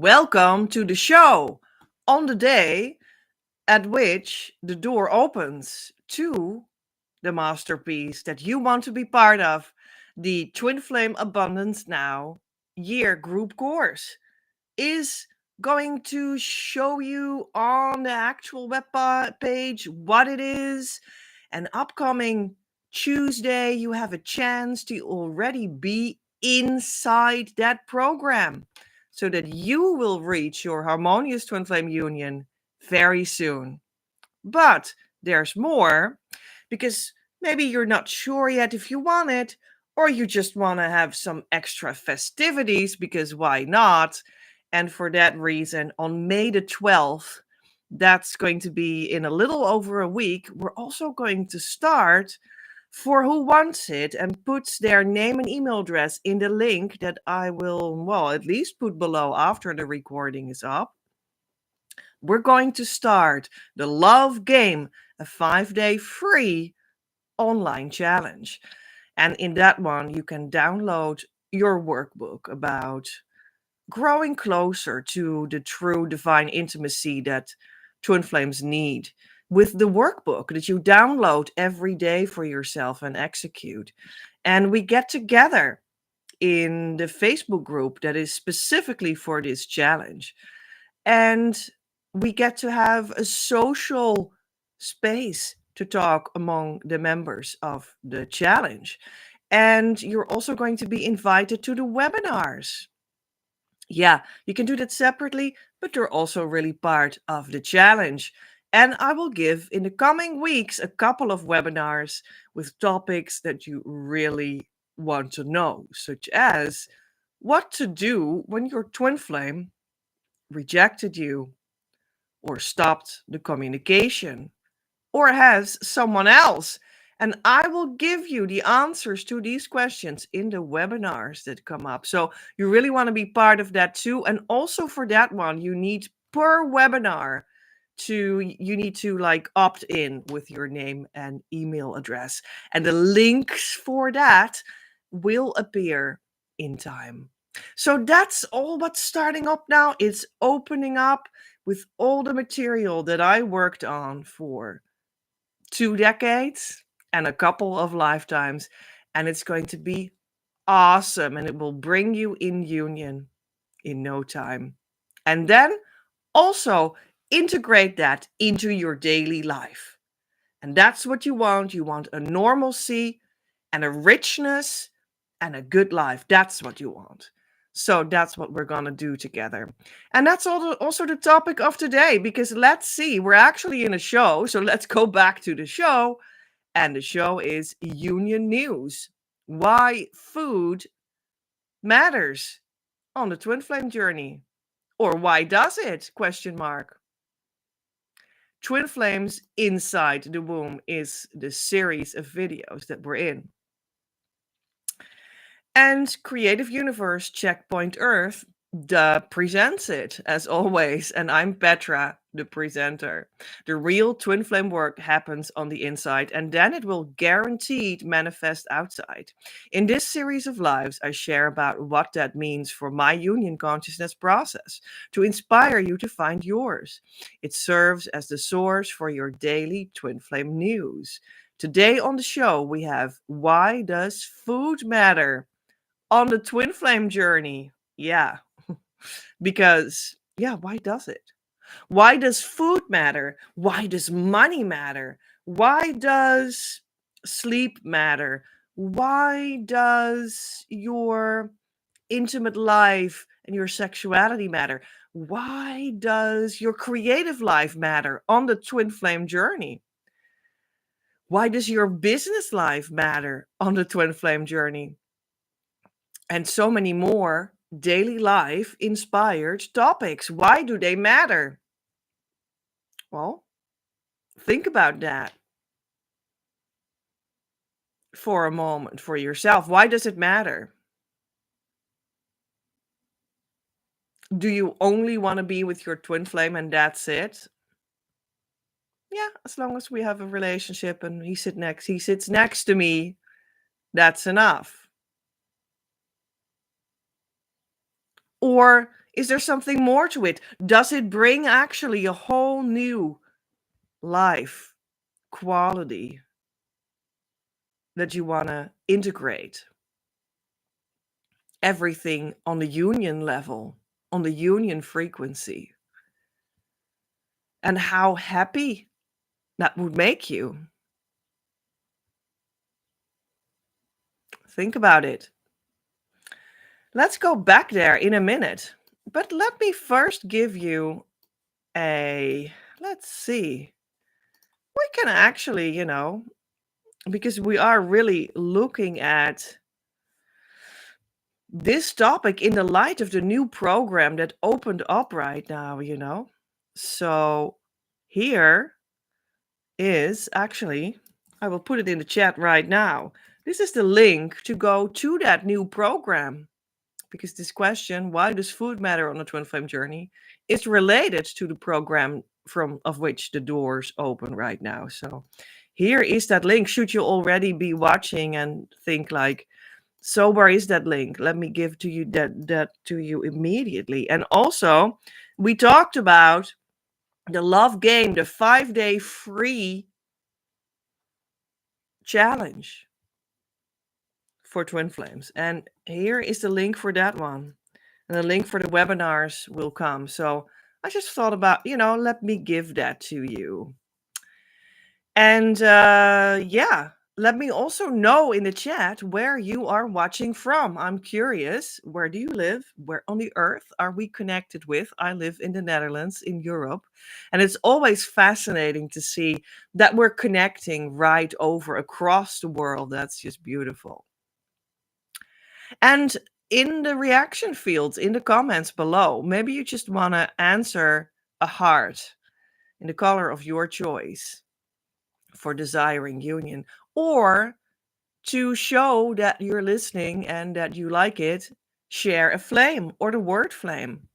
Welcome to the show on the day at which the door opens to the masterpiece that you want to be part of, the Twin Flame Abundance Now year group course is going to show you on the actual page what it is. And upcoming Tuesday, you have a chance to already be inside that program so that you will reach your harmonious twin flame union very soon. But there's more because maybe you're not sure yet if you want it, or you just want to have some extra festivities because why not? And for that reason, on May the 12th, that's going to be in a little over a week, we're also going to start for who wants it and puts their name and email address in the link that I will, well, at least put below after the recording is up. We're going to start the Love Game, a 5-day free online challenge. And in that one, you can download your workbook about growing closer to the true divine intimacy that twin flames need with the workbook that you download every day for yourself and execute. And we get together in the Facebook group that is specifically for this challenge. And we get to have a social space to talk among the members of the challenge. And you're also going to be invited to the webinars. Yeah, you can do that separately, but they're also really part of the challenge. And I will give in the coming weeks a couple of webinars with topics that you really want to know, such as what to do when your twin flame rejected you, or stopped the communication, or has someone else. And I will give you the answers to these questions in the webinars that come up. So you really want to be part of that too. And also for that one, you need per webinar you need to like opt in with your name and email address. And the links for that will appear in time. So that's all what's starting up now. It's opening up with all the material that I worked on for 2 decades and a couple of lifetimes. And it's going to be awesome. And it will bring you in union in no time. And then also integrate that into your daily life. And that's what you want. You want a normalcy and a richness and a good life. That's what you want. So that's what we're going to do together. And that's also the topic of today, because let's see, we're actually in a show. So let's go back to the show. And the show is Union News. Why food matters on the twin flame journey. Or why does it? Question mark. Twin Flames Inside the Womb is the series of videos that we're in. And Creative Universe Checkpoint Earth presents it, as always. And I'm Petra, the presenter. The real twin flame work happens on the inside, and then it will guaranteed manifest outside. In this series of lives, I share about what that means for my union consciousness process to inspire you to find yours. It serves as the source for your daily twin flame news. Today on the show, we have Why Does Food Matter? On the twin flame journey. Yeah, because, yeah, why does it? Why does food matter? Why does money matter? Why does sleep matter? Why does your intimate life and your sexuality matter? Why does your creative life matter on the twin flame journey? Why does your business life matter on the twin flame journey? And so many more daily life inspired topics. Why do they matter? Well, think about that for a moment for yourself. Why does it matter? Do you only want to be with your twin flame and that's it? Yeah, as long as we have a relationship and he sits next to me, that's enough. Or Is there something more to it? Does it bring actually a whole new life quality that you want to integrate? Everything on the union level, on the union frequency, and how happy that would make you. Think about it. Let's go back there in a minute. But let me first give you let's see. We can actually, because we are really looking at this topic in the light of the new program that opened up right now. So here is actually, I will put it in the chat right now. This is the link to go to that new program, because this question, why does food matter on a twin flame journey, is related to the program of which the doors open right now. So here is that link. Should you already be watching and think like, so where is that link? Let me give to you that to you immediately. And also, we talked about the love game, the 5-day free challenge for twin flames. And here is the link for that one. And the link for the webinars will come. So I just thought about, let me give that to you. And yeah, let me also know in the chat where you are watching from. I'm curious, where do you live? Where on the earth are we connected with? I live in the Netherlands, in Europe. And it's always fascinating to see that we're connecting right over across the world. That's just beautiful. And in the reaction fields, in the comments below, maybe you just want to answer a heart in the color of your choice for desiring union, or to show that you're listening and that you like it, share a flame or the word flame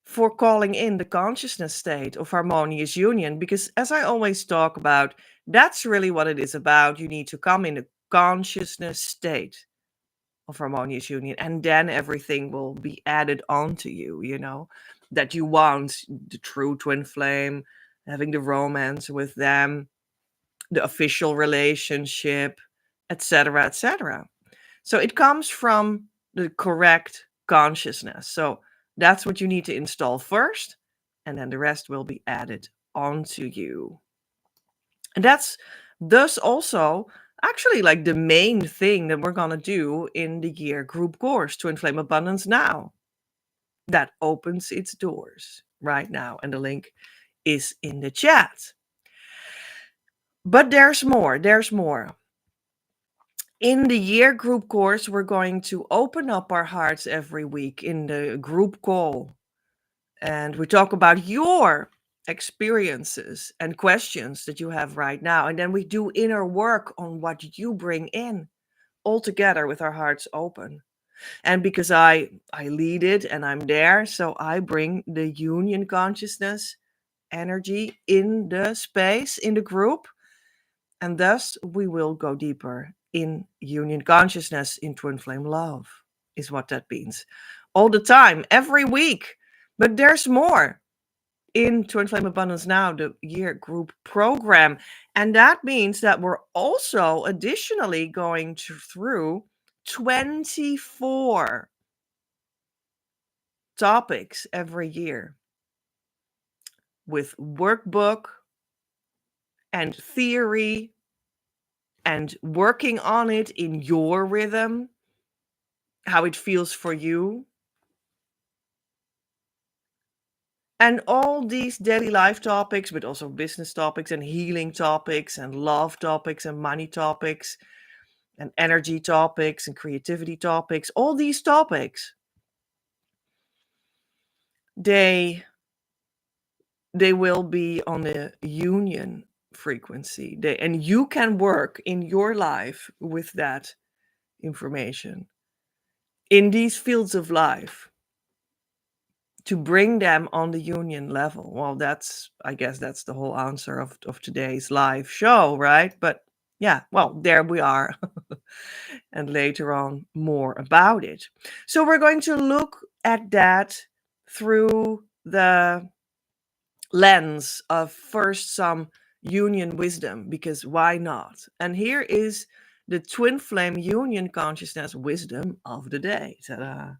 for calling in the consciousness state of harmonious union. Because as I always talk about, that's really what it is about. You need to come in the consciousness state of harmonious union, and then everything will be added on to you, that you want the true twin flame, having the romance with them, the official relationship, etc., etc. So it comes from the correct consciousness. So that's what you need to install first, and then the rest will be added onto you. And that's thus also actually like the main thing that we're going to do in the year group course, Twin Flame Abundance Now. That opens its doors right now. And the link is in the chat. But there's more. There's more. In the year group course, we're going to open up our hearts every week in the group call. And we talk about your experiences and questions that you have right now. And then we do inner work on what you bring in, all together with our hearts open. And because I lead it and I'm there, so I bring the union consciousness energy in the space, in the group. And thus we will go deeper in union consciousness, in twin flame love, is what that means. All the time, every week. But there's more in Twin Flame Abundance Now, the year group program. And that means that we're also additionally going through 24 topics every year with workbook and theory and working on it in your rhythm, how it feels for you. And all these daily life topics, but also business topics and healing topics and love topics and money topics and energy topics and creativity topics, all these topics, they will be on the union frequency. And you can work in your life with that information in these fields of life to bring them on the union level. Well, I guess that's the whole answer of today's live show, right? But yeah, well, there we are. And later on, more about it. So we're going to look at that through the lens of first some union wisdom, because why not? And here is the twin flame union consciousness wisdom of the day. Ta-da.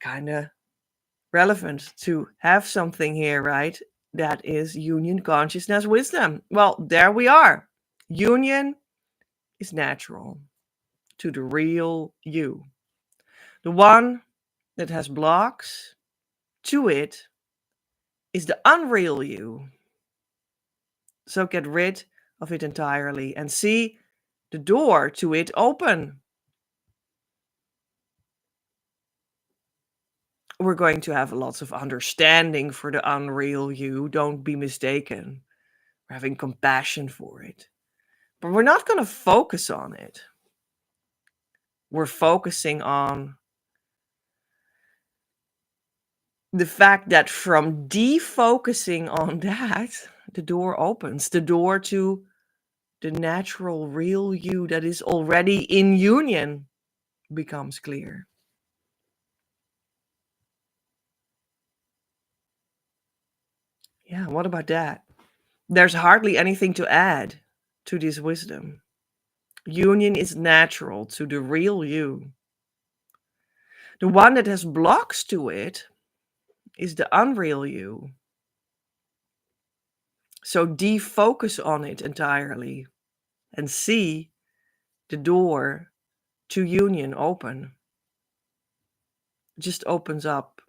Kind of relevant to have something here, right? That is union consciousness wisdom. Well, there we are. Union is natural to the real you. The one that has blocks to it is the unreal you. So get rid of it entirely and see the door to it open. We're going to have lots of understanding for the unreal you. Don't be mistaken. We're having compassion for it. But we're not going to focus on it. We're focusing on the fact that from defocusing on that, the door opens. The door to the natural, real you that is already in union becomes clear. Yeah, what about that? There's hardly anything to add to this wisdom. Union is natural to the real you. The one that has blocks to it is the unreal you. So defocus on it entirely and see the door to union open. It just opens up.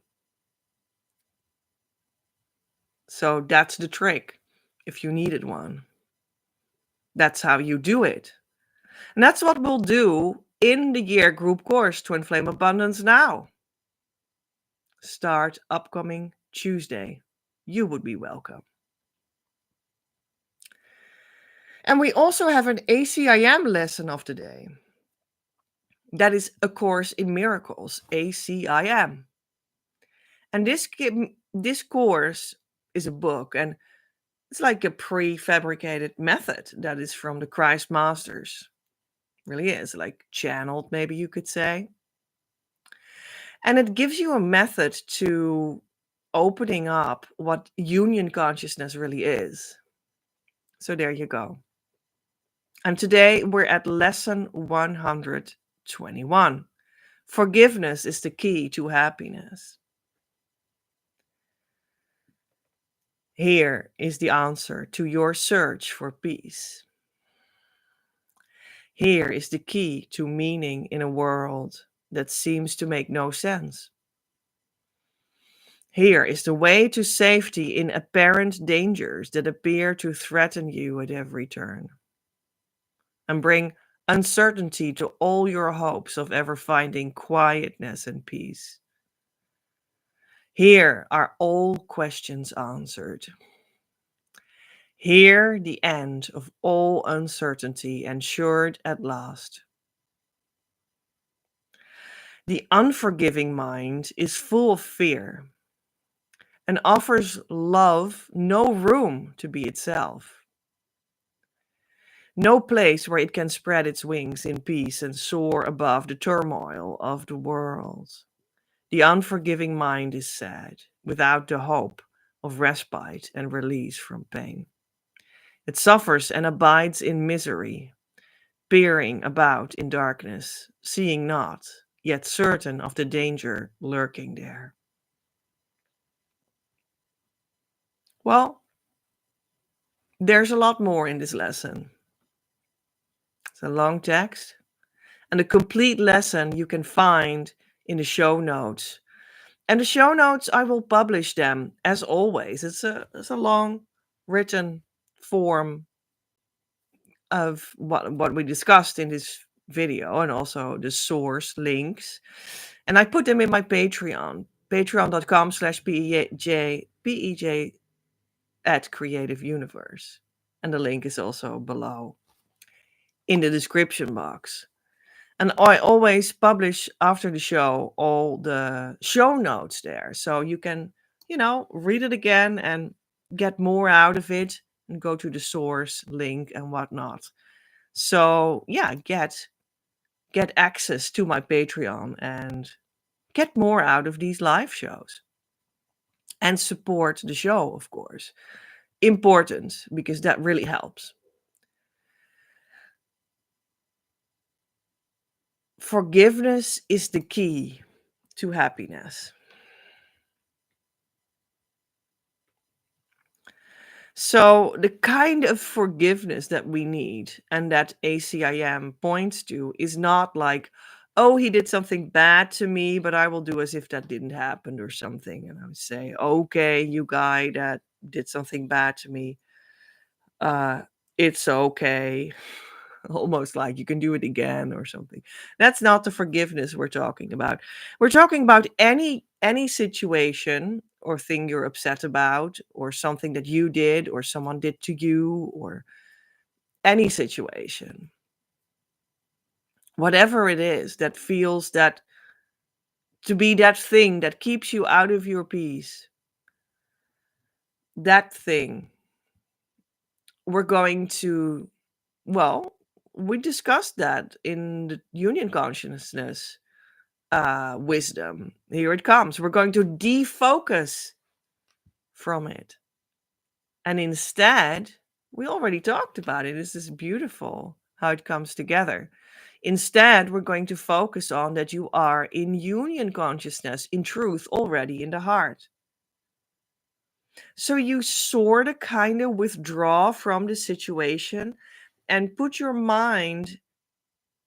So that's the trick if you needed one. That's how you do it. And that's what we'll do in the year group course, Twin Flame Abundance Now. Start upcoming Tuesday. You would be welcome. And we also have an ACIM lesson of the day. That is A Course in Miracles, ACIM. And this course is a book, and it's like a prefabricated method that is from the Christ Masters. Really is, like channeled, maybe you could say. And it gives you a method to opening up what union consciousness really is. So there you go. And today we're at lesson 121. Forgiveness is the key to happiness. Here is the answer to your search for peace. Here is the key to meaning in a world that seems to make no sense. Here is the way to safety in apparent dangers that appear to threaten you at every turn, and bring uncertainty to all your hopes of ever finding quietness and peace. Here are all questions answered. Here the end of all uncertainty ensured at last. The unforgiving mind is full of fear and offers love no room to be itself. No place where it can spread its wings in peace and soar above the turmoil of the world. The unforgiving mind is sad, without the hope of respite and release from pain. It suffers and abides in misery, peering about in darkness, seeing not, yet certain of the danger lurking there. Well, there's a lot more in this lesson. It's a long text, and the complete lesson you can find in the show notes. And the show notes, I will publish them as always. It's a long written form of what we discussed in this video, and also the source links. And I put them in my Patreon, patreon.com/PEJ at Creative Universe. And the link is also below in the description box. And I always publish after the show all the show notes there. So you can, read it again and get more out of it and go to the source link and whatnot. So yeah, get access to my Patreon and get more out of these live shows and support the show, of course. Important, because that really helps. Forgiveness is the key to happiness. So, the kind of forgiveness that we need and that ACIM points to is not like, oh, he did something bad to me, but I will do as if that didn't happen or something. And I would say, okay, you guy that did something bad to me, uh, it's okay. Almost like you can do it again or something. That's not the forgiveness we're talking about. We're talking about any situation or thing you're upset about, or something that you did or someone did to you, or any situation. Whatever it is that feels that to be that thing that keeps you out of your peace. That thing we're going to, well, we discussed that in the union consciousness wisdom. Here it comes. We're going to defocus from it. And instead, we already talked about it. This is beautiful how it comes together. Instead, we're going to focus on that you are in union consciousness, in truth, already in the heart. So you sort of kind of withdraw from the situation and put your mind,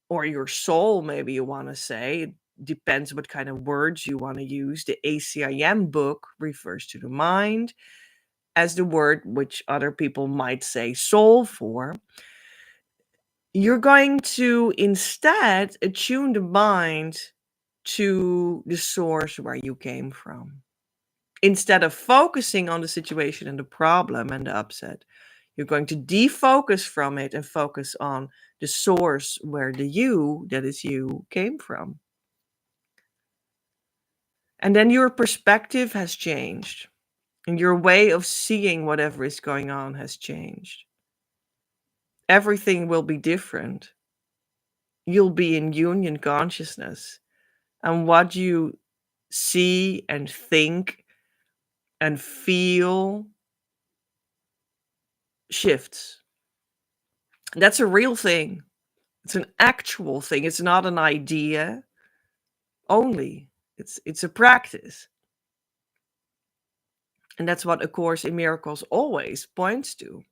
or your soul, maybe you want to say, it depends what kind of words you want to use. The ACIM book refers to the mind as the word which other people might say soul for. You're going to instead attune the mind to the source where you came from. Instead of focusing on the situation and the problem and the upset, you're going to defocus from it and focus on the source where the you, that is you, came from. And then your perspective has changed, and your way of seeing whatever is going on has changed. Everything will be different. You'll be in union consciousness, and what you see and think and feel shifts. That's a real thing. It's an actual thing. It's not an idea only. It's a practice. And that's what A Course in Miracles always points to.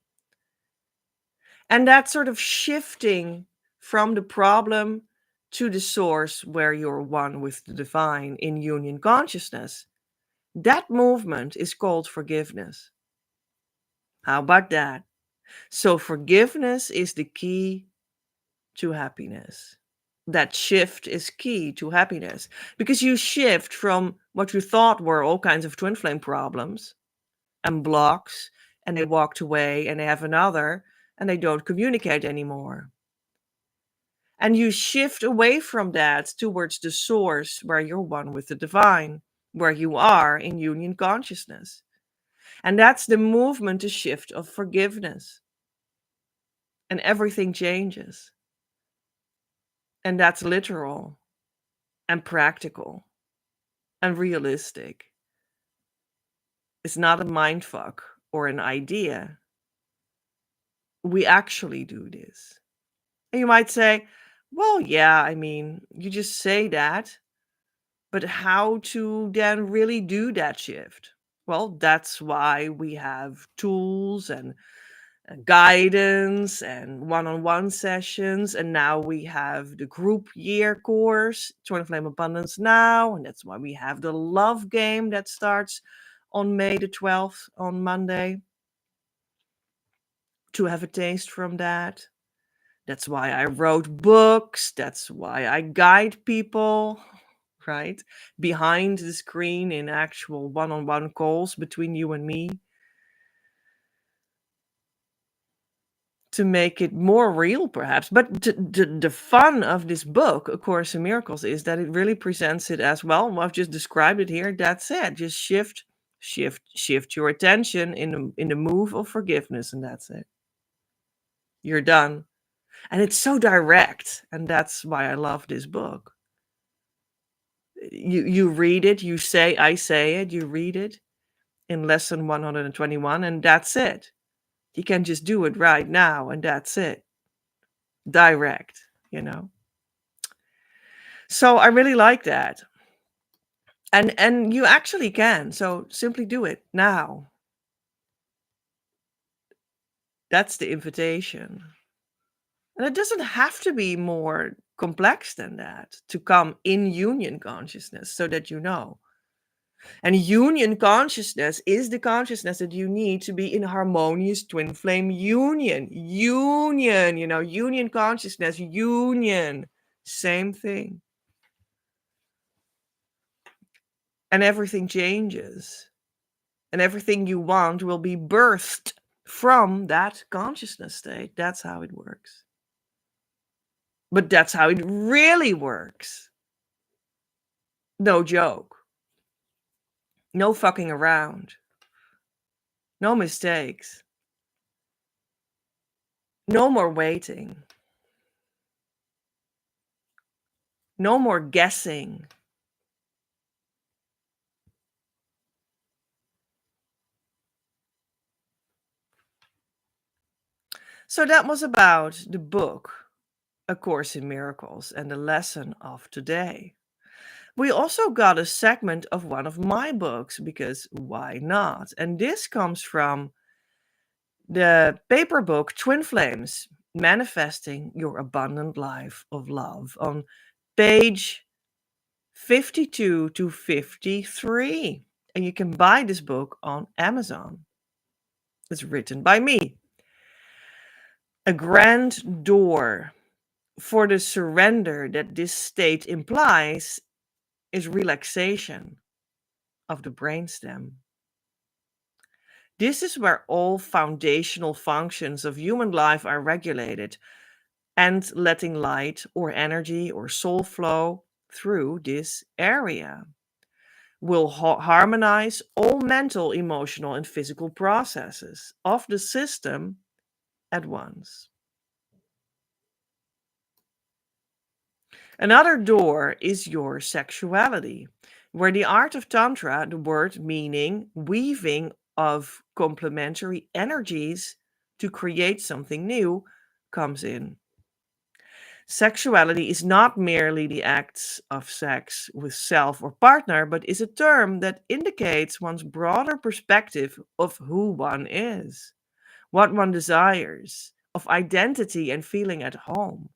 And that sort of shifting from the problem to the source where you're one with the divine in union consciousness, that movement is called forgiveness. How about that? So forgiveness is the key to happiness. That shift is key to happiness, because you shift from what you thought were all kinds of twin flame problems and blocks, and they walked away and they have another and they don't communicate anymore. And you shift away from that towards the source where you're one with the divine, where you are in union consciousness. And that's the movement, the shift of forgiveness. And everything changes. And that's literal and practical and realistic. It's not a mind fuck or an idea. We actually do this. And you might say, well, yeah, I mean, you just say that, but how to then really do that shift? Well, that's why we have tools and guidance and one-on-one sessions, and now we have the group year course, Twin Flame Abundance Now, and that's why we have the love game that starts on May the 12th, on Monday, to have a taste from that. That's why I wrote books. That's why I guide people, right? Behind the screen in actual one-on-one calls between you and me, to make it more real, perhaps. But the fun of this book, A Course in Miracles, is that it really presents it as, well, I've just described it here. That's it. Just shift your attention in the move of forgiveness, and that's it. You're done. And it's so direct, and that's why I love this book. You read it, I say it, you read it in lesson 121, and that's it. You can just do it right now, and that's it. Direct. So I really like that. And you actually can. So simply do it now. That's the invitation. And it doesn't have to be more complex than that to come in union consciousness so that you know. And union consciousness is the consciousness that you need to be in harmonious twin flame union. Union consciousness, union. Same thing. And everything changes. And everything you want will be birthed from that consciousness state. That's how it works. But that's how it really works. No joke. No fucking around. No mistakes. No more waiting. No more guessing. So that was about the book, A Course in Miracles, and the lesson of today. We also got a segment of one of my books, because why not? And this comes from the paper book Twin Flames, Manifesting Your Abundant Life of Love, on page 52 to 53. And you can buy this book on Amazon. It's written by me. A grand door for the surrender that this state implies is relaxation of the brainstem. This is where all foundational functions of human life are regulated, and letting light or energy or soul flow through this area will harmonize all mental, emotional, and physical processes of the system at once. Another door is your sexuality, where the art of Tantra, the word meaning weaving of complementary energies to create something new, comes in. Sexuality is not merely the acts of sex with self or partner, but is a term that indicates one's broader perspective of who one is, what one desires, of identity and feeling at home.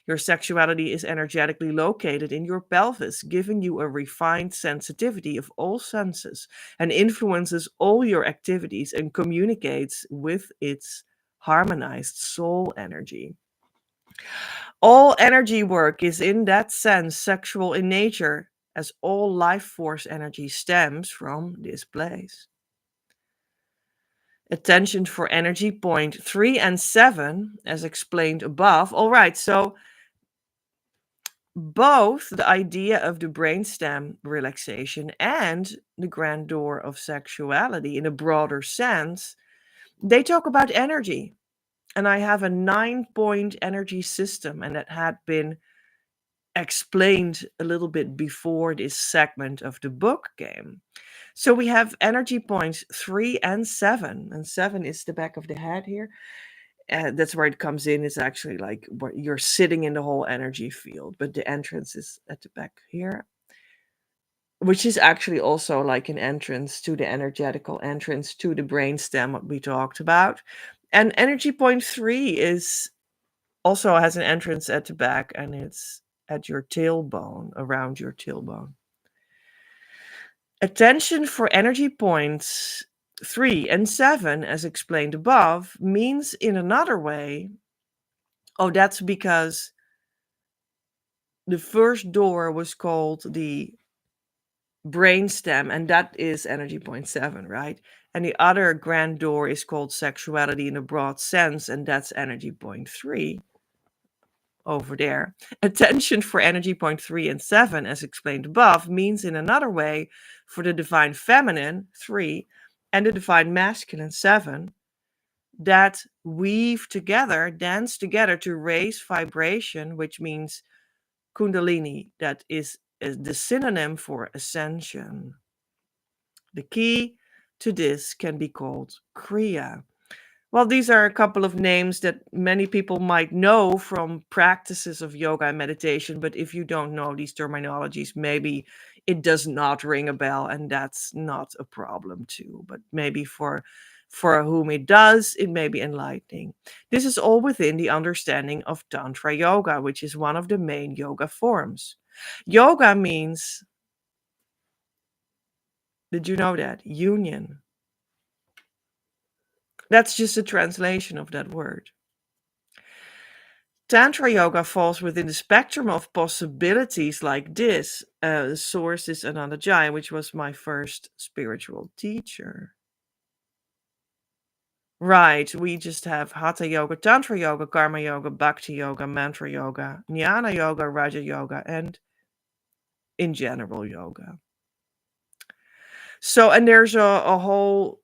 Your sexuality is energetically located in your pelvis, giving you a refined sensitivity of all senses and influences all your activities and communicates with its harmonized soul energy. All energy work is in that sense sexual in nature, as all life force energy stems from this place. Attention for energy point 3 and 7, as explained above. All right, so both the idea of the brainstem relaxation and the grand door of sexuality in a broader sense, they talk about energy. And I have a 9-point energy system, and that had been explained a little bit before this segment of the book came. So we have energy points 3 and 7, and 7 is the back of the head here. That's where it comes in. It's actually like where you're sitting in the whole energy field, but the entrance is at the back here, which is actually also like an entrance to the energetical entrance to the brainstem, what we talked about. And energy point 3 is also has an entrance at the back, and it's at your tailbone, around your tailbone. Attention for energy points 3 and 7, as explained above, means in another way, that's because the first door was called the brainstem, and that is energy point 7, right? And the other grand door is called sexuality in a broad sense, and that's energy point 3 over there. Attention for energy point 3 and 7, as explained above, means in another way for the divine feminine 3 and the divine masculine 7, that weave together, dance together to raise vibration, which means kundalini, that is is the synonym for ascension. The key to this can be called Kriya. Well, these are a couple of names that many people might know from practices of yoga and meditation, but if you don't know these terminologies, maybe it does not ring a bell, and that's not a problem too. But maybe for whom it does, it may be enlightening. This is all within the understanding of Tantra Yoga, which is one of the main yoga forms. Yoga means, did you know that? Union. That's just a translation of that word. Tantra yoga falls within the spectrum of possibilities like this. The source is Anandajai, which was my first spiritual teacher. Right, we just have Hatha yoga, Tantra yoga, Karma yoga, Bhakti yoga, Mantra yoga, Jnana yoga, Raja yoga, and in general yoga. So, and there's a whole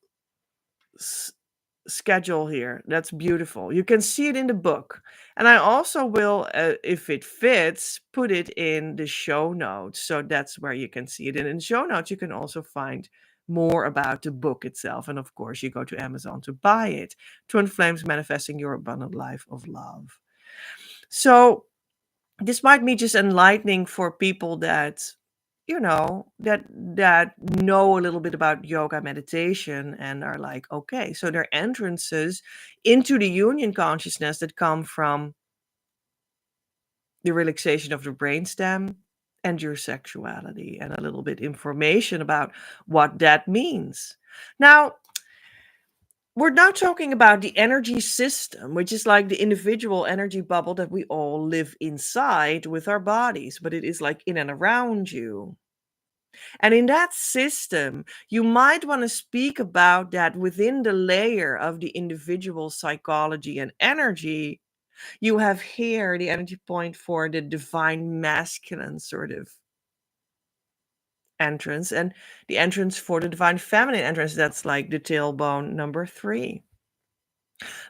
schedule here. That's beautiful. You can see it in the book. And I also will, if it fits, put it in the show notes. So that's where you can see it. And in the show notes, you can also find more about the book itself. And of course, you go to Amazon to buy it. Twin Flames Manifesting Your Abundant Life of Love. So this might be just enlightening for people that that know a little bit about yoga meditation and are like, okay, so there are entrances into the union consciousness that come from the relaxation of the brainstem and your sexuality, and a little bit information about what that means. Now, we're not talking about the energy system, which is like the individual energy bubble that we all live inside with our bodies, but it is like in and around you. And in that system, you might want to speak about that within the layer of the individual psychology and energy. You have here the energy point for the divine masculine sort of entrance, and the entrance for the divine feminine entrance. That's like the tailbone number 3.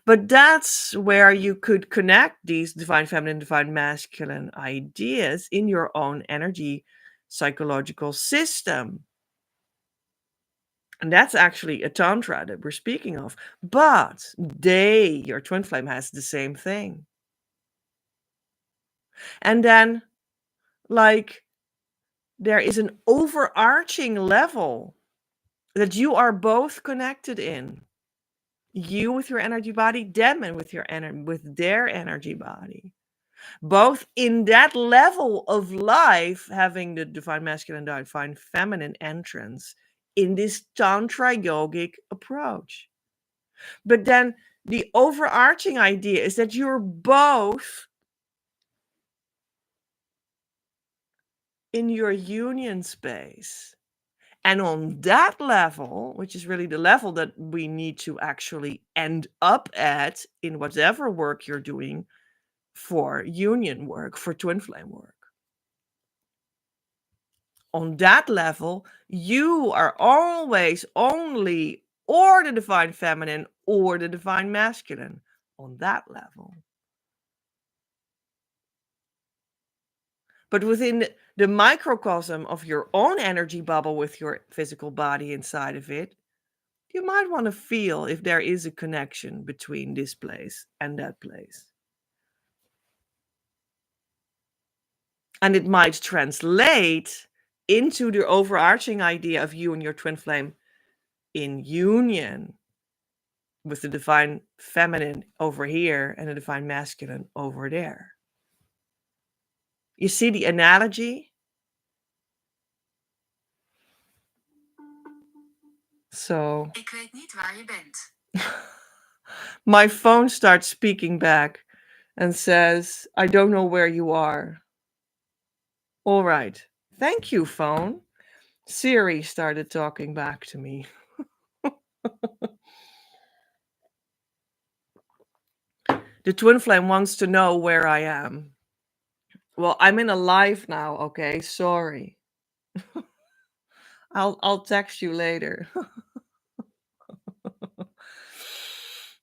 But that's where you could connect these divine feminine, divine masculine ideas in your own energy psychological system. And that's actually a tantra that we're speaking of. But your twin flame has the same thing. And then, like, there is an overarching level that you are both connected in. You with your energy body, them and with their energy body. Both in that level of life, having the divine masculine, divine feminine entrance in this tantra yogic approach. But then the overarching idea is that you're both in your union space. And on that level, which is really the level that we need to actually end up at in whatever work you're doing for union work, for twin flame work. On that level, you are always only or the divine feminine or the divine masculine on that level. But within the microcosm of your own energy bubble with your physical body inside of it, you might want to feel if there is a connection between this place and that place. And it might translate into the overarching idea of you and your twin flame in union with the divine feminine over here and the divine masculine over there. You see the analogy? So, Ik weet niet waar je bent. My phone starts speaking back and says, I don't know where you are. All right. Thank you, phone. Siri started talking back to me. The twin flame wants to know where I am. Well, I'm in a live now, okay? Sorry. I'll text you later.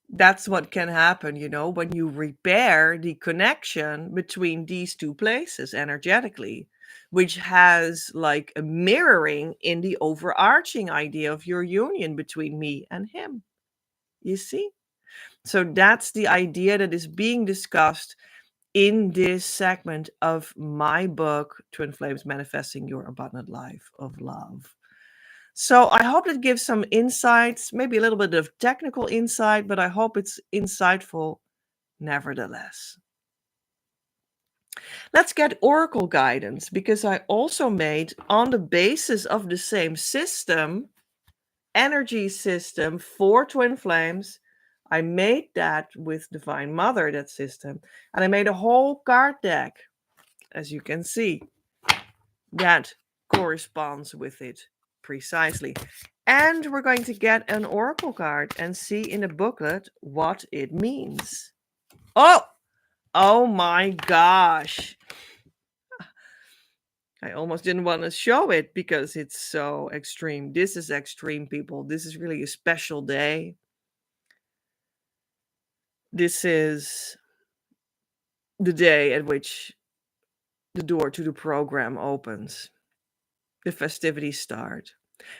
That's what can happen, when you repair the connection between these two places energetically. which has like a mirroring in the overarching idea of your union between me and him. You see? So that's the idea that is being discussed in this segment of my book, Twin Flames Manifesting Your Abundant Life of Love. So I hope that gives some insights, maybe a little bit of technical insight, but I hope it's insightful nevertheless. Let's get oracle guidance, because I also made, on the basis of the same system, energy system for twin flames, I made that with Divine Mother, that system, and I made a whole card deck, as you can see, that corresponds with it precisely. And we're going to get an oracle card and see in the booklet what it means. Oh my gosh. I almost didn't want to show it because it's so extreme. This is extreme, people. This is really a special day. This is the day at which the door to the program opens. The festivities start.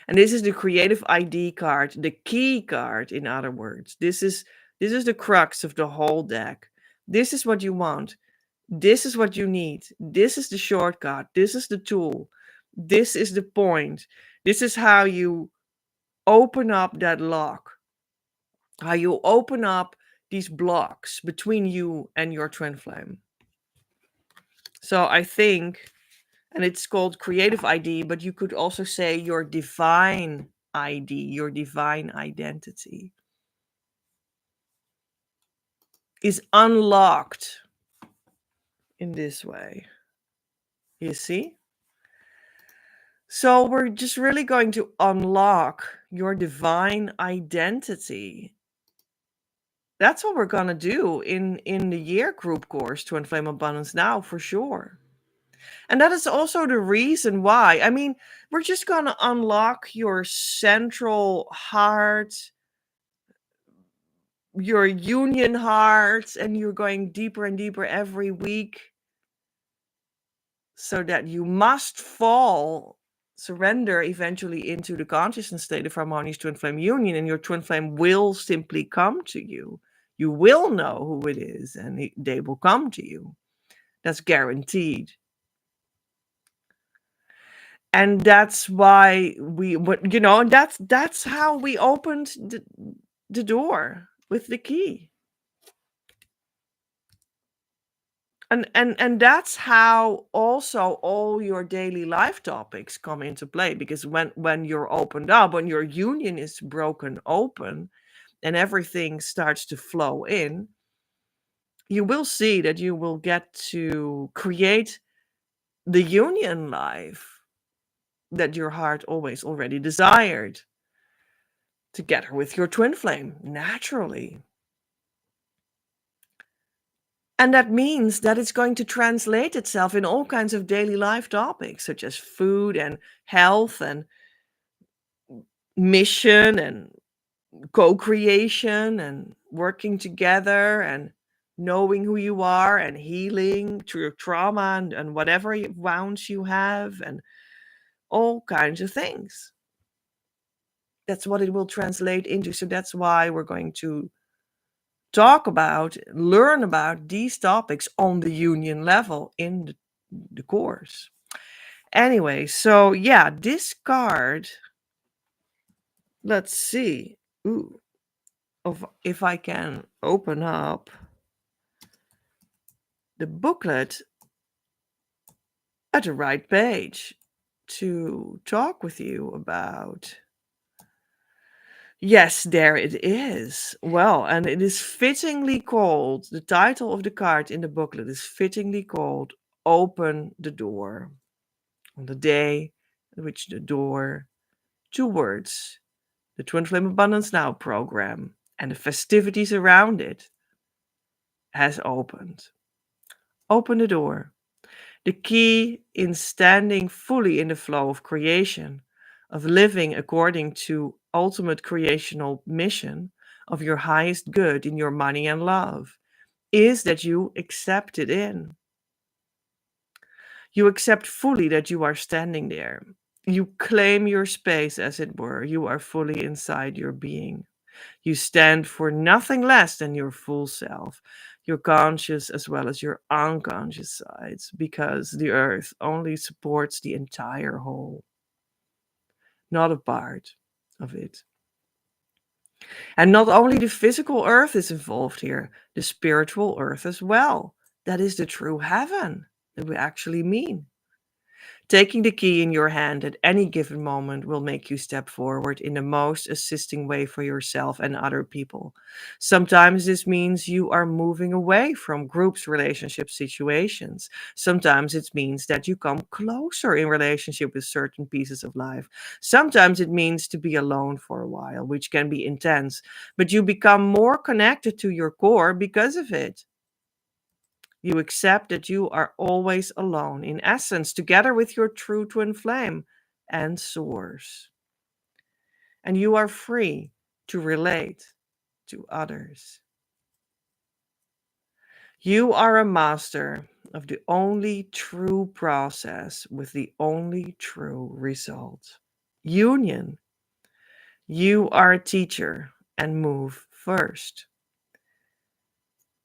And this is the creative ID card, the key card, in other words. This is the crux of the whole deck. This is what you want. This is what you need. This is the shortcut. This is the tool. This is the point. This is how you open up that lock. How you open up these blocks between you and your twin flame. So I think, and it's called creative ID, but you could also say your divine ID, your divine identity is unlocked in this way. You see? So we're just really going to unlock your divine identity. That's what we're going to do in the year group course, Twin Flame Abundance Now, for sure. And that is also the reason why. I mean, we're just going to unlock your central heart, your union heart, and you're going deeper and deeper every week, so that you must surrender eventually into the consciousness state of harmonious twin flame union, and your twin flame will simply come to you. You will know who it is, and they will come to you. That's guaranteed. And that's why that's how we opened the door with the key. And that's how also all your daily life topics come into play, because when you're opened up, when your union is broken open and everything starts to flow in, you will see that you will get to create the union life that your heart always already desired, together with your twin flame, naturally. And that means that it's going to translate itself in all kinds of daily life topics, such as food and health and mission and co-creation and working together and knowing who you are and healing through your trauma and whatever wounds you have and all kinds of things. That's what it will translate into. So that's why we're going to learn about these topics on the union level in the course. Anyway, so yeah, this card, let's see. If I can open up the booklet at the right page to talk with you about. Yes, there it is. Well, and it is fittingly called, the title of the card in the booklet is fittingly called Open the Door. On the day in which the door towards the Twin Flame Abundance Now program and the festivities around it has opened. Open the door. The key in standing fully in the flow of creation, of living according to ultimate creational mission of your highest good in your money and love, is that you accept it in. You accept fully that you are standing there. You claim your space, as it were. You are fully inside your being. You stand for nothing less than your full self, your conscious as well as your unconscious sides, because the earth only supports the entire whole, not a part of it. And not only the physical earth is involved here, the spiritual earth as well. That is the true heaven that we actually mean. Taking the key in your hand at any given moment will make you step forward in the most assisting way for yourself and other people. Sometimes this means you are moving away from groups, relationships, situations. Sometimes it means that you come closer in relationship with certain pieces of life. Sometimes it means to be alone for a while, which can be intense, but you become more connected to your core because of it. You accept that you are always alone, in essence, together with your true twin flame and source. And you are free to relate to others. You are a master of the only true process with the only true result. Union. You are a teacher and move first.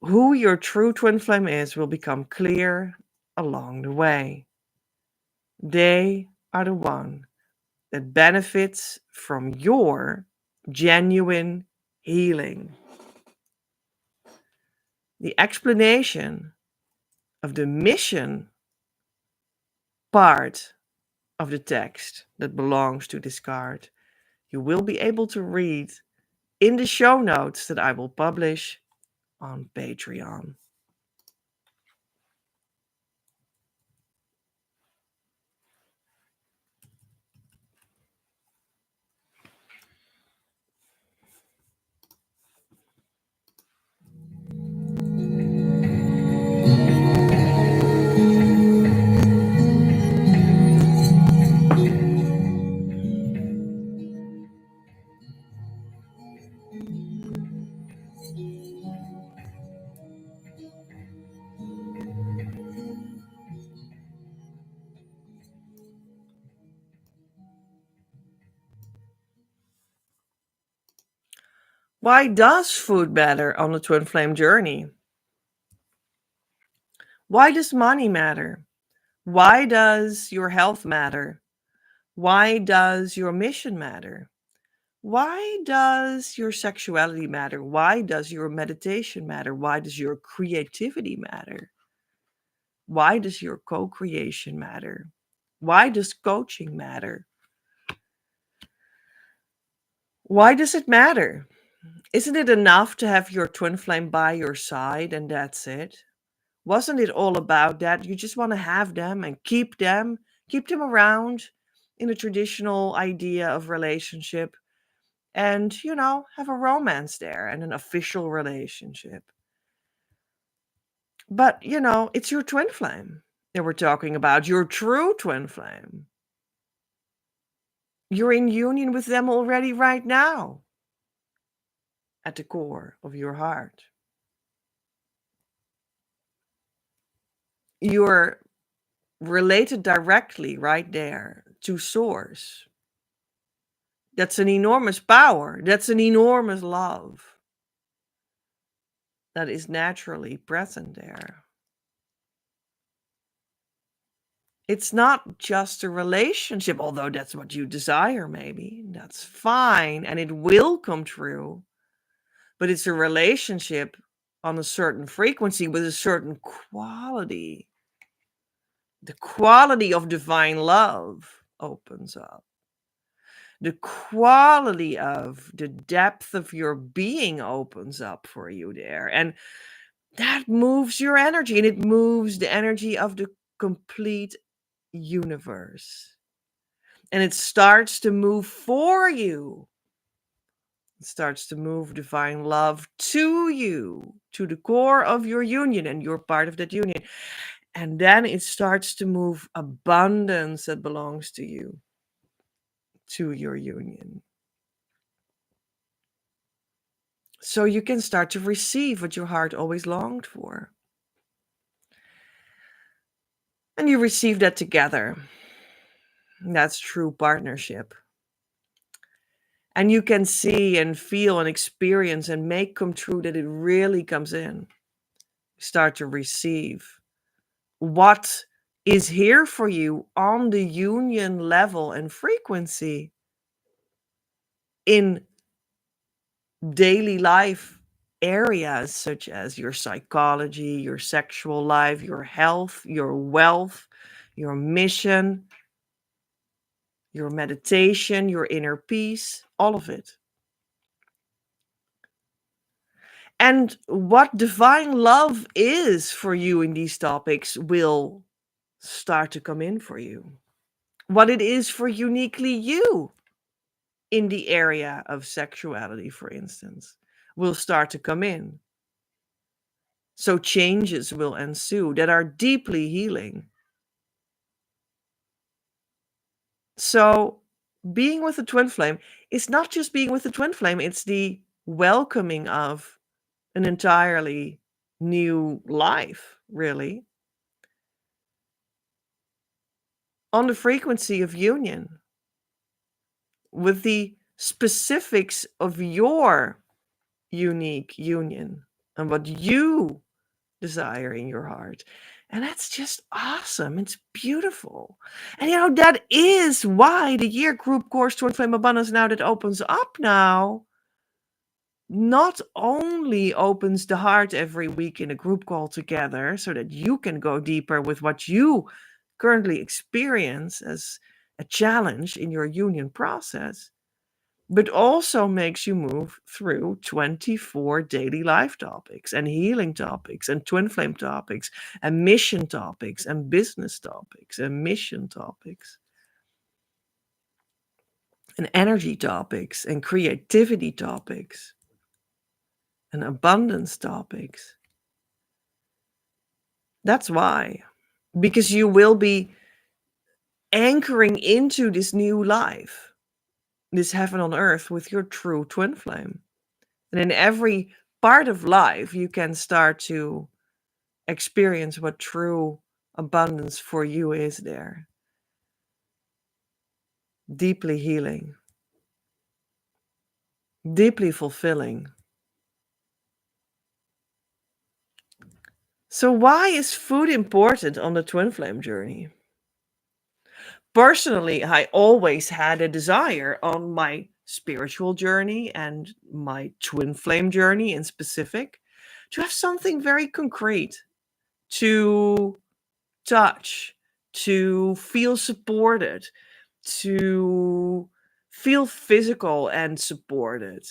Who your true twin flame is will become clear along the way. They are the one that benefits from your genuine healing. The explanation of the mission part of the text that belongs to this card, you will be able to read in the show notes that I will publish on Patreon. Why does food matter on the twin flame journey? Why does money matter? Why does your health matter? Why does your mission matter? Why does your sexuality matter? Why does your meditation matter? Why does your creativity matter? Why does your co creation matter? Why does coaching matter? Why does it matter? Isn't it enough to have your twin flame by your side and that's it? Wasn't it all about that? You just want to have them and keep them around in a traditional idea of relationship and, have a romance there and an official relationship. But, it's your twin flame that we're talking about, your true twin flame. You're in union with them already right now at the core of your heart. You're related directly right there to source. That's an enormous power. That's an enormous love that is naturally present there. It's not just a relationship, although that's what you desire, maybe. That's fine and it will come true. But it's a relationship on a certain frequency with a certain quality. The quality of divine love opens up. The quality of the depth of your being opens up for you there. And that moves your energy and it moves the energy of the complete universe. And it starts to move for you. It starts to move divine love to you, to the core of your union, and you're part of that union. And then it starts to move abundance that belongs to you, to your union. So you can start to receive what your heart always longed for. And you receive that together. That's true partnership. And you can see and feel and experience and make come true that it really comes in. Start to receive what is here for you on the union level and frequency in daily life areas such as your psychology, your sexual life, your health, your wealth, your mission, your meditation, your inner peace, all of it. And what divine love is for you in these topics will start to come in for you. What it is for uniquely you in the area of sexuality, for instance, will start to come in. So changes will ensue that are deeply healing. So being with the twin flame is not just being with the twin flame, it's the welcoming of an entirely new life, really, on the frequency of union with the specifics of your unique union and what you desire in your heart. And that's just awesome. It's beautiful. And that is why the year group course Twin Flame Abundance now that opens up now not only opens the heart every week in a group call together so that you can go deeper with what you currently experience as a challenge in your union process, but also makes you move through 24 daily life topics and healing topics and twin flame topics and mission topics and business topics and mission topics and energy topics and creativity topics and abundance topics. That's why. Because you will be anchoring into this new life, this heaven on earth with your true twin flame. And in every part of life, you can start to experience what true abundance for you is there. Deeply healing, deeply fulfilling. So, why is food important on the twin flame journey? Personally, I always had a desire on my spiritual journey and my twin flame journey in specific to have something very concrete to touch, to feel supported, to feel physical and supported.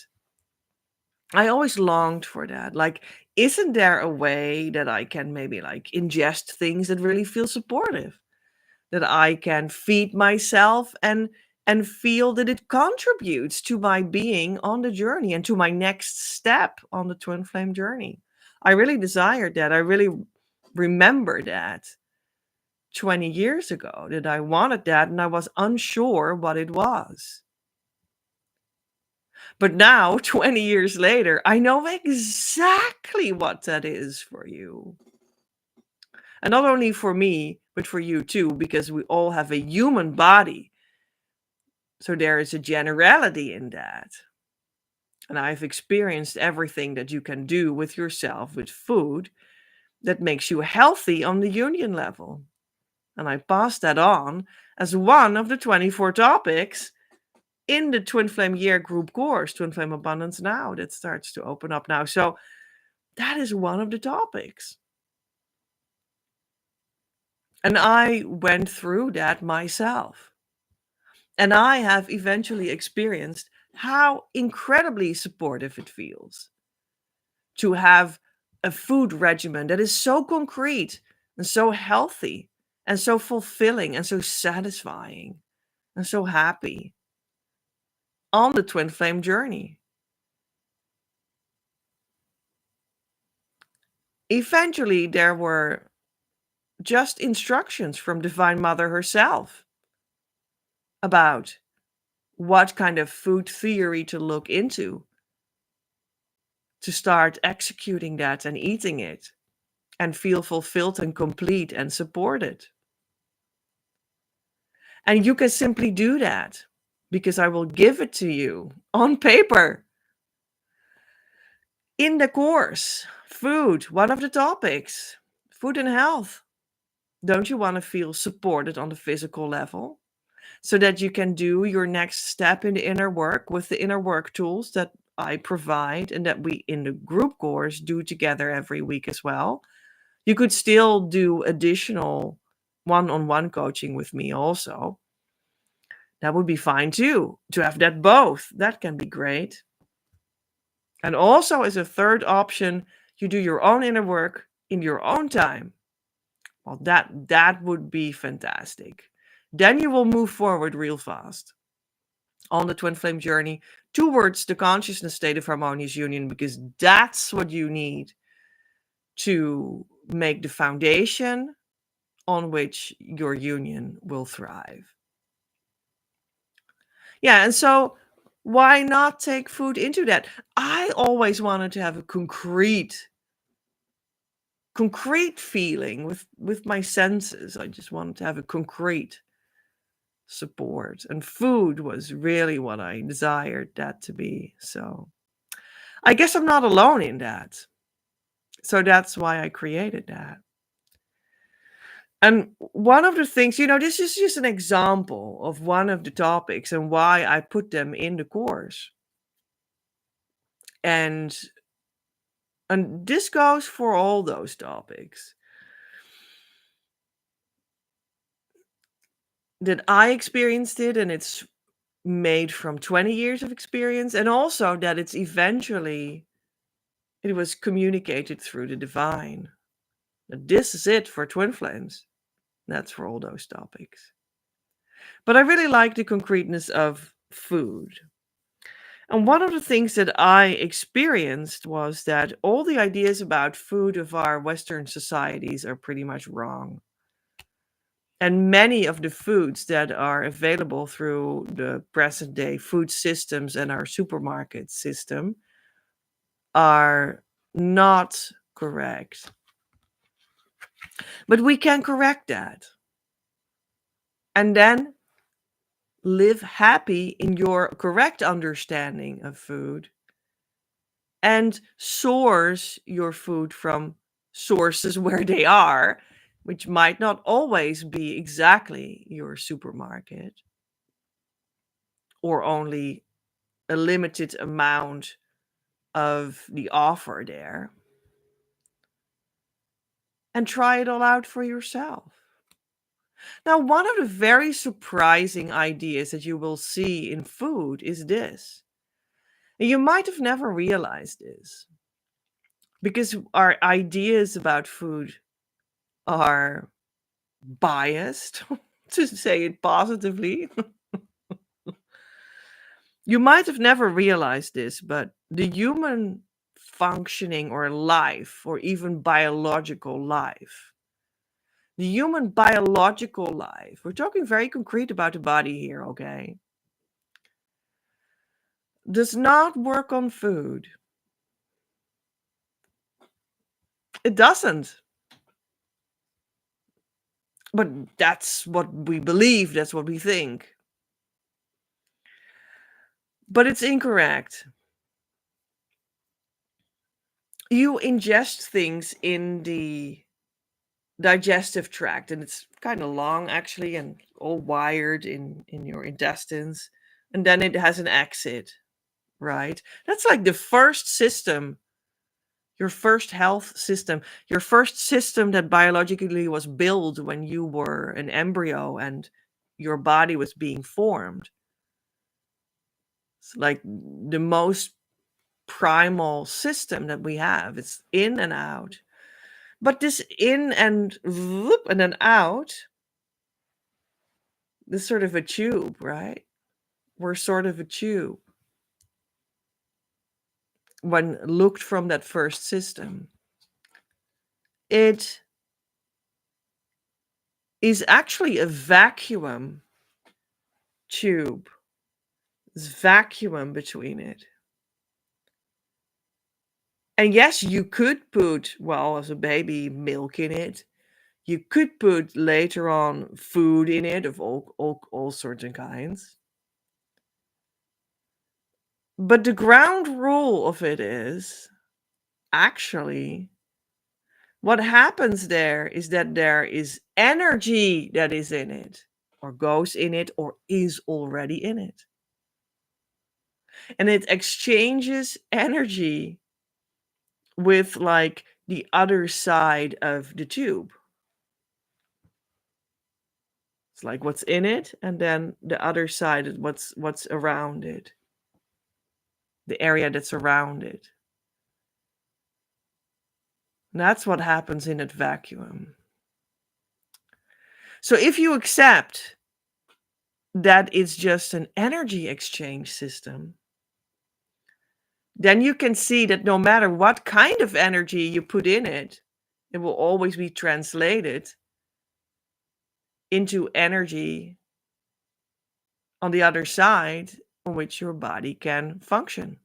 I always longed for that. Like, isn't there a way that I can maybe like ingest things that really feel supportive? That I can feed myself and feel that it contributes to my being on the journey and to my next step on the twin flame journey. I really desired that. I really remember that 20 years ago that I wanted that and I was unsure what it was. But now, 20 years later, I know exactly what that is for you. And not only for me, but for you too, because we all have a human body. So there is a generality in that. And I've experienced everything that you can do with yourself with food that makes you healthy on the union level. And I pass that on as one of the 24 topics in the Twin Flame Year group course, Twin Flame Abundance Now, that starts to open up now. So that is one of the topics. And I went through that myself. And I have eventually experienced how incredibly supportive it feels to have a food regimen that is so concrete and so healthy and so fulfilling and so satisfying and so happy on the twin flame journey. Eventually, there were just instructions from Divine Mother herself about what kind of food theory to look into to start executing that and eating it and feel fulfilled and complete and supported. And you can simply do that because I will give it to you on paper in the course. Food, one of the topics. Food and health. Don't you want to feel supported on the physical level so that you can do your next step in the inner work with the inner work tools that I provide and that we in the group course do together every week as well? You could still do additional one-on-one coaching with me also. That would be fine too, to have that both. That can be great. And also, as a third option, you do your own inner work in your own time. Well, that would be fantastic. Then you will move forward real fast on the twin flame journey towards the consciousness state of harmonious union, because that's what you need to make the foundation on which your union will thrive. Yeah, and so why not take food into that? I always wanted to have a concrete feeling with my senses. I just wanted to have a concrete support, and food was really what I desired that to be. So I guess I'm not alone in that. So that's why I created that. And one of the things, this is just an example of one of the topics and why I put them in the course. And this goes for all those topics that I experienced it, and it's made from 20 years of experience, and also that it was communicated through the divine. This is it for twin flames. That's for all those topics. But I really like the concreteness of food. And one of the things that I experienced was that all the ideas about food of our Western societies are pretty much wrong. And many of the foods that are available through the present day food systems and our supermarket system are not correct. But we can correct that. And then live happy in your correct understanding of food and source your food from sources where they are, which might not always be exactly your supermarket or only a limited amount of the offer there, and try it all out for yourself. Now, one of the very surprising ideas that you will see in food is this. And you might have never realized this because our ideas about food are biased, to say it positively. You might have never realized this, but the human functioning or life, or even biological life, the human biological life, we're talking very concrete about the body here, okay, does not work on food. It doesn't. But that's what we believe, that's what we think. But it's incorrect. You ingest things in the digestive tract, and it's kind of long actually, and all wired in your intestines, and then it has an exit, right? That's like the first system, your first health system, your first system that biologically was built when you were an embryo and your body was being formed. It's like the most primal system that we have. It's in and out. But this in and whoop and then out, this sort of a tube, right? We're sort of a tube when looked from that first system. It is actually a vacuum tube. There's vacuum between it. And yes, you could put, well, as a baby, milk in it. You could put later on food in it of all sorts and kinds. But the ground rule of it is actually what happens there is that there is energy that is in it, or goes in it, or is already in it. And it exchanges energy with like the other side of the tube. It's like what's in it, and then the other side is what's around it. The area that's around it. And that's what happens in that vacuum. So if you accept that it's just an energy exchange system, then you can see that no matter what kind of energy you put in it, it will always be translated into energy on the other side on which your body can function.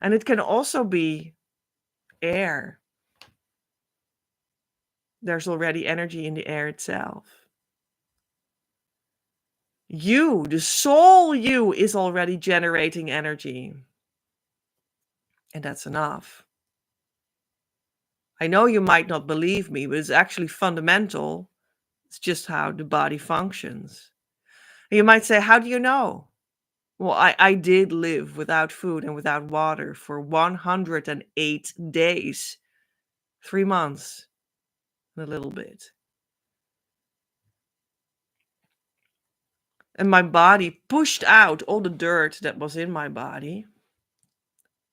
And it can also be air. There's already energy in the air itself. You, the soul you, is already generating energy. And that's enough. I know you might not believe me, but it's actually fundamental. It's just how the body functions. And you might say, how do you know? Well, I did live without food and without water for 108 days, 3 months, and a little bit. And my body pushed out all the dirt that was in my body,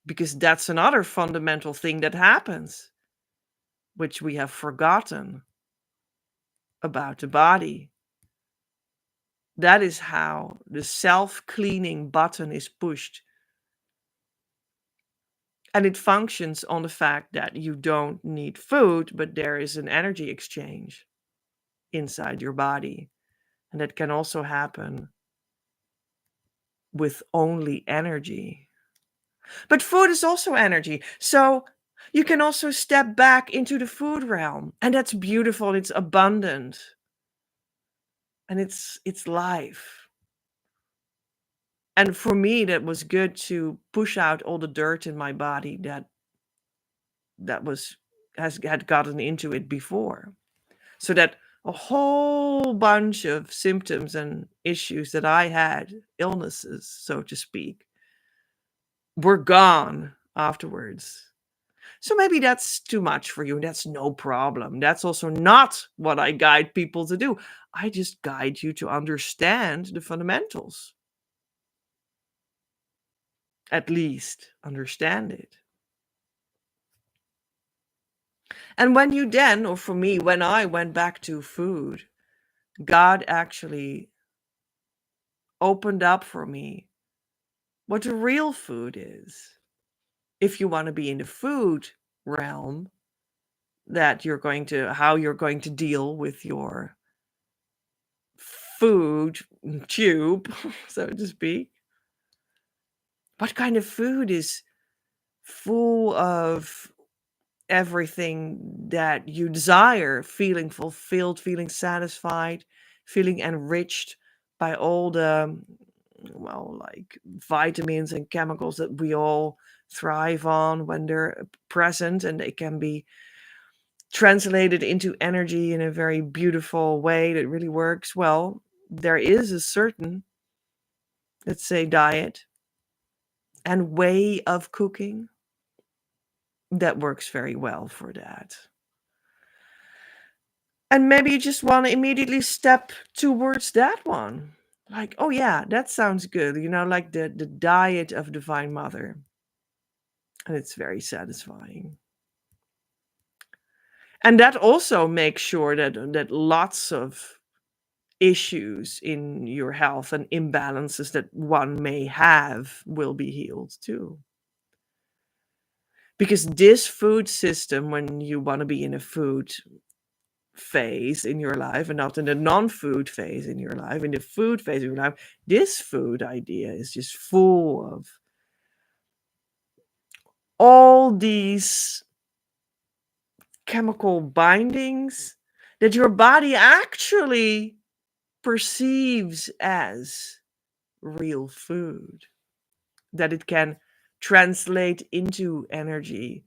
because that's another fundamental thing that happens, which we have forgotten about the body. That is how the self-cleaning button is pushed. And it functions on the fact that you don't need food, but there is an energy exchange inside your body. And that can also happen with only energy. But food is also energy. So you can also step back into the food realm. And that's beautiful. It's abundant. And it's life. And for me, that was good to push out all the dirt in my body that had gotten into it before. So that a whole bunch of symptoms and issues that I had, illnesses, so to speak, were gone afterwards. So maybe that's too much for you, and that's no problem. That's also not what I guide people to do. I just guide you to understand the fundamentals. At least understand it. And when you then, or for me, when I went back to food, God actually opened up for me what the real food is. If you want to be in the food realm, how you're going to deal with your food tube, so to speak. What kind of food is full of everything that you desire, feeling fulfilled, feeling satisfied, feeling enriched by all the, well, like vitamins and chemicals that we all thrive on when they're present, and they can be translated into energy in a very beautiful way that really works. Well, there is a certain, let's say, diet and way of cooking that works very well for that. And maybe you just want to immediately step towards that one. Like, oh yeah, that sounds good. Like the diet of Divine Mother. And it's very satisfying. And that also makes sure that lots of issues in your health and imbalances that one may have will be healed too. Because this food system, when you want to be in a food phase in your life and not in the non-food phase in your life, in the food phase of your life, this food idea is just full of all these chemical bindings that your body actually perceives as real food, that it can translate into energy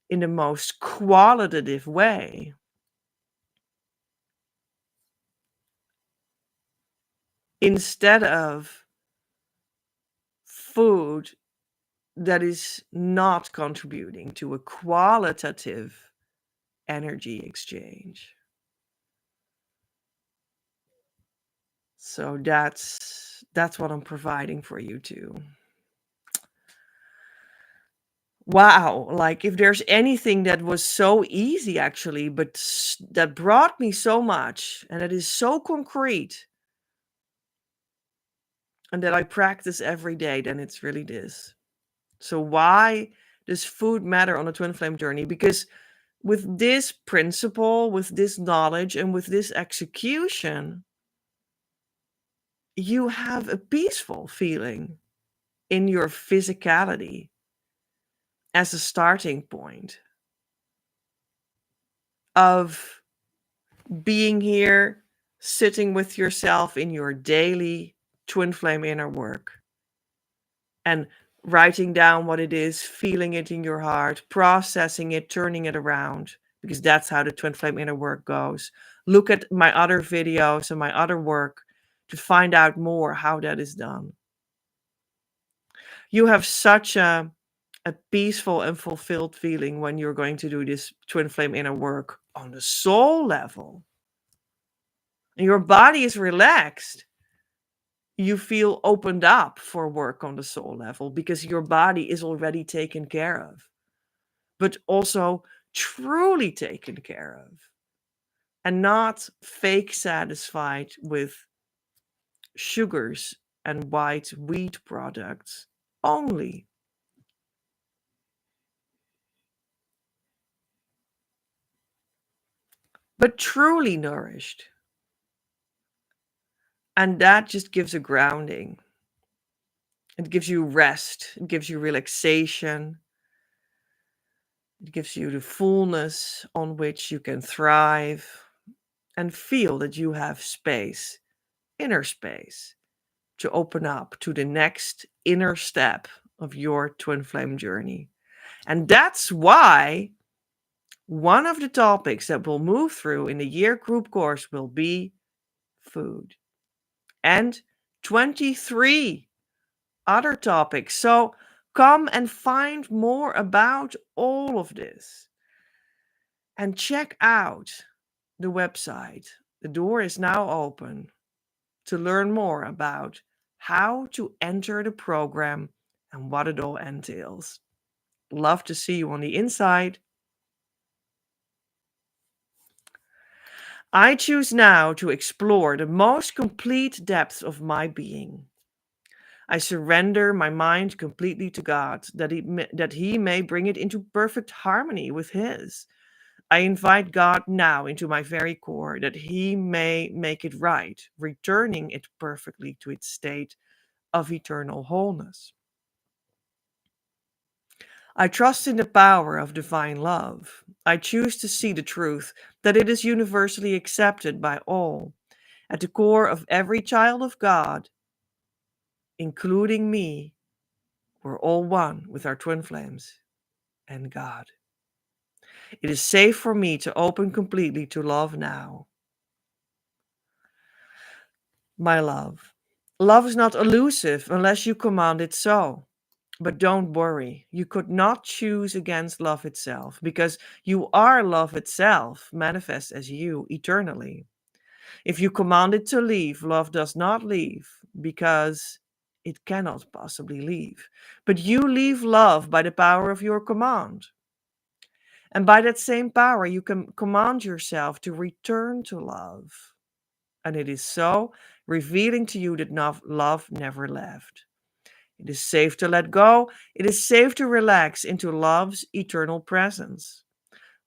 in the most qualitative way. Instead of food that is not contributing to a qualitative energy exchange. So that's what I'm providing for you too. Wow, like if there's anything that was so easy actually, but that brought me so much and that is so concrete and that I practice every day, then it's really this. So why does food matter on a twin flame journey? Because with this principle, with this knowledge, and with this execution, you have a peaceful feeling in your physicality as a starting point of being here, sitting with yourself in your daily twin flame inner work and writing down what it is, feeling it in your heart, processing it, turning it around, because that's how the twin flame inner work goes. Look at my other videos and my other work to find out more how that is done. You have such a peaceful and fulfilled feeling when you're going to do this twin flame inner work on the soul level. And your body is relaxed. You feel opened up for work on the soul level because your body is already taken care of, but also truly taken care of and not fake satisfied with sugars and white wheat products only, but truly nourished. And that just gives a grounding. It gives you rest. It gives you relaxation. It gives you the fullness on which you can thrive and feel that you have space, inner space, to open up to the next inner step of your twin flame journey. And that's why one of the topics that we'll move through in the year group course will be food. And 23 other topics. So come and find more about all of this and check out the website. The door is now open to learn more about how to enter the program and what it all entails. Love to see you on the inside. I choose now to explore the most complete depths of my being. I surrender my mind completely to God, that he may bring it into perfect harmony with His. I invite God now into my very core, that He may make it right, returning it perfectly to its state of eternal wholeness. I trust in the power of divine love. I choose to see the truth that it is universally accepted by all. At the core of every child of God, including me, we're all one with our twin flames and God. It is safe for me to open completely to love now. My love. Love is not elusive unless you command it so. But don't worry, you could not choose against love itself, because you are love itself, manifest as you eternally. If you command it to leave, love does not leave, because it cannot possibly leave. But you leave love by the power of your command. And by that same power, you can command yourself to return to love. And it is so, revealing to you that love never left. It is safe to let go. It is safe to relax into love's eternal presence.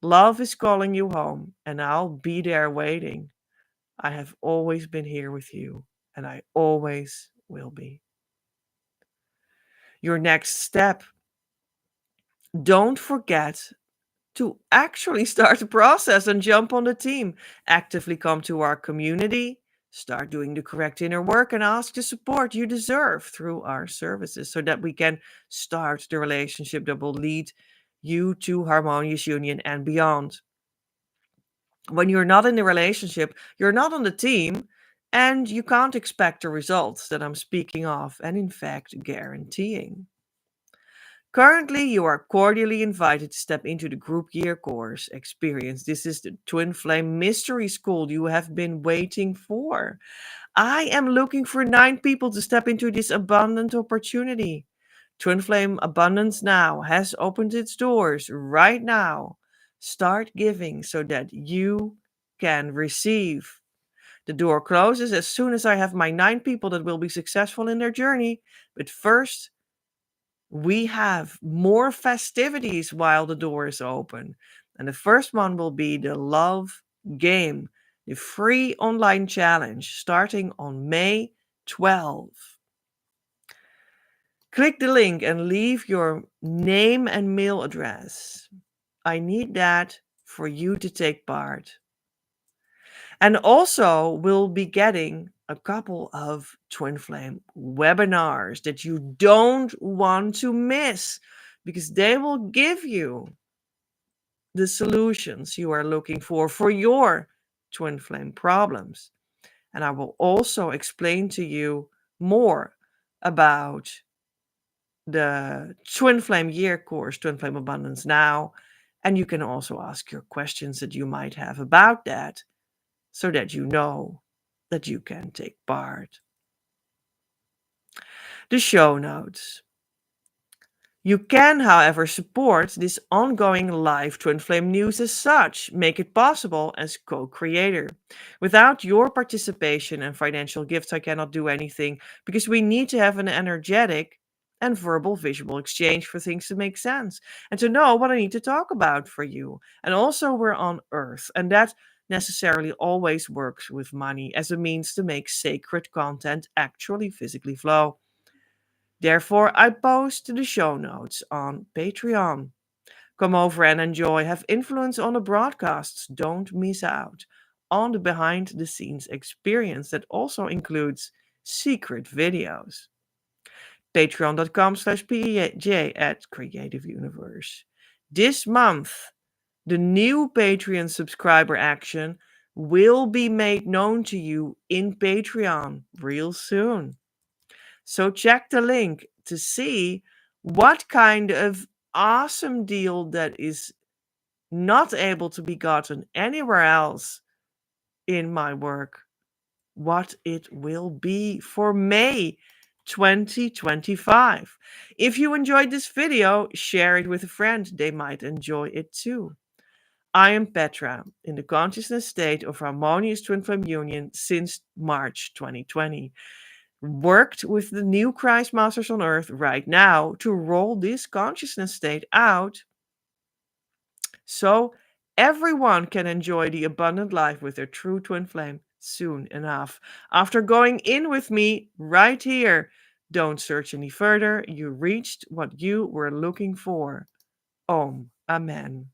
Love is calling you home, and I'll be there waiting. I have always been here with you, and I always will be. Your next step, don't forget to actually start the process and jump on the team. Actively come to our community, start doing the correct inner work, and ask the support you deserve through our services so that we can start the relationship that will lead you to harmonious union and beyond. When you're not in the relationship, you're not on the team, and you can't expect the results that I'm speaking of and, in fact, guaranteeing. Currently, you are cordially invited to step into the group year course experience. This is the Twin Flame Mystery School you have been waiting for. I am looking for 9 people to step into this abundant opportunity. Twin Flame Abundance Now has opened its doors right now. Start giving so that you can receive. The door closes as soon as I have my 9 people that will be successful in their journey. But first, we have more festivities while the door is open. And the first one will be the Love Game, the free online challenge starting on May 12th. Click the link and leave your name and mail address. I need that for you to take part. And also, we'll be getting a couple of Twin Flame webinars that you don't want to miss because they will give you the solutions you are looking for your Twin Flame problems. And I will also explain to you more about the Twin Flame Year course, Twin Flame Abundance Now. And you can also ask your questions that you might have about that so that you know that you can take part. The show notes. You can, however, support this ongoing live Twin Flame news as such, make it possible as co-creator. Without your participation and financial gifts, I cannot do anything because we need to have an energetic and verbal visual exchange for things to make sense and to know what I need to talk about for you. And also, we're on Earth, and that necessarily always works with money as a means to make sacred content actually physically flow. Therefore, I post the show notes on Patreon. Come over and enjoy, have influence on the broadcasts. Don't miss out on the behind the scenes experience that also includes secret videos. Patreon.com/PJ at Creative Universe. This month, the new Patreon subscriber action will be made known to you in Patreon real soon. So check the link to see what kind of awesome deal that is not able to be gotten anywhere else in my work, what it will be for May 2025. If you enjoyed this video, share it with a friend. They might enjoy it too. I am Petra, in the consciousness state of harmonious twin flame union since March 2020. Worked with the new Christ Masters on Earth right now to roll this consciousness state out so everyone can enjoy the abundant life with their true twin flame soon enough. After going in with me right here, don't search any further. You reached what you were looking for. Om. Amen.